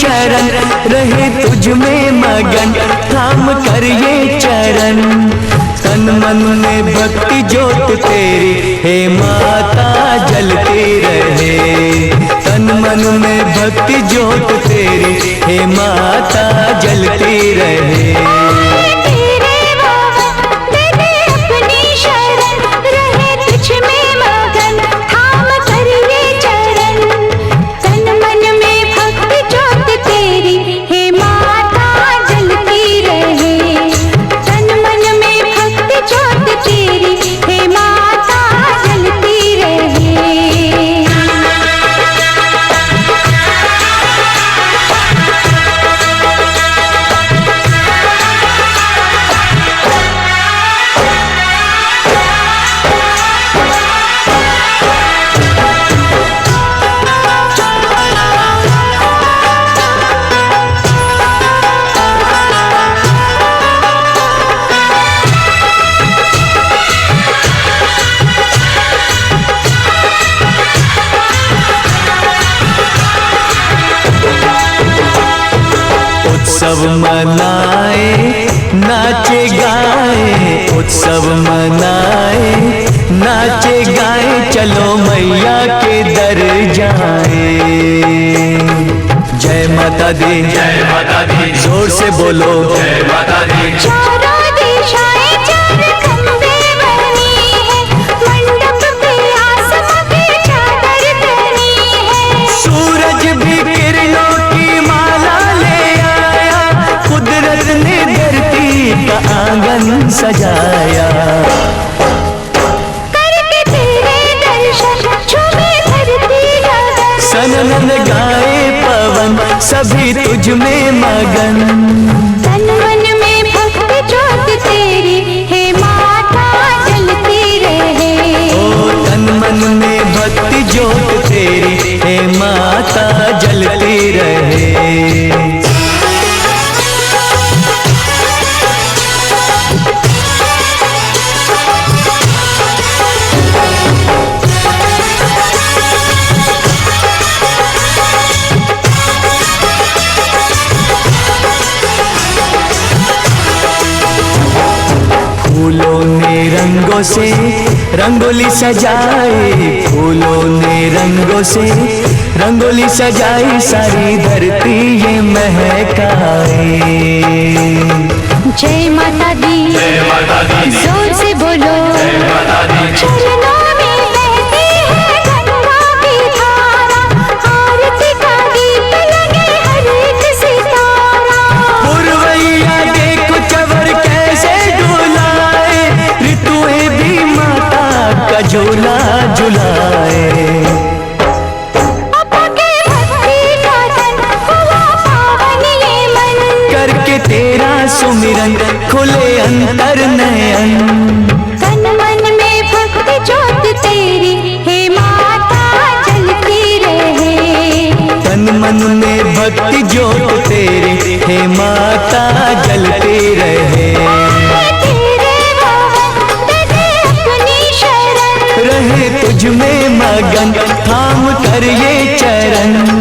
शरण, रहे तुझ में मगन थाम कर ये चरण। तन मन में भक्ति ज्योत तेरी हे माता जलती रहे। तन मन में भक्ति ज्योत तेरी हे माता जलती रहे। उत्सव मनाए नाचे गाए, उत्सव मनाए नाचे गाए, चलो मैया के दर जाए। जय माता दी, जय माता दी, जोर से बोलो जय माता दी। चारों दिशाएं चार खंबे बनी है, मंडप पे आसमां पे चादर तनी है। सूरज भी किरणों की माला ले आया, कुदरत ने धरती का आंगन सजाया। करके तेरे दर्शन झूमे धरती गगन, सनन गाए पवन सभी तुझ में मगन। तन मन में भक्ति ज्योत तेरी हे माता जलती रहे। ओ तन मन में भक्ति ज्योत तेरी हे माता जलती रहे। फूलों ने रंगों से रंगोली सजाई, फूलों ने रंगों से रंगोली सजाई, सारी धरती ये महकाए। जय माता दी, जय माता दी, जोर से बोलो जय माता दी। चरणों में बहती है गंगा की धारा, आरती का दीप लगे हर एक सितारा। पुरवैया देखो चवर कैसे डुलाए, ऋतुएं भी माता का झूला झुलाए। करके तेरा सुमिरन खुले अंतर नयन। तन मन में भक्ति ज्योत तेरी हे माता जलती रहे। तन मन में भक्ति ज्योत तेरी हे माता जलती रहे। तेरे भवन दे अपनी शरण, रहे तुझ में मगन थाम कर ये चरण।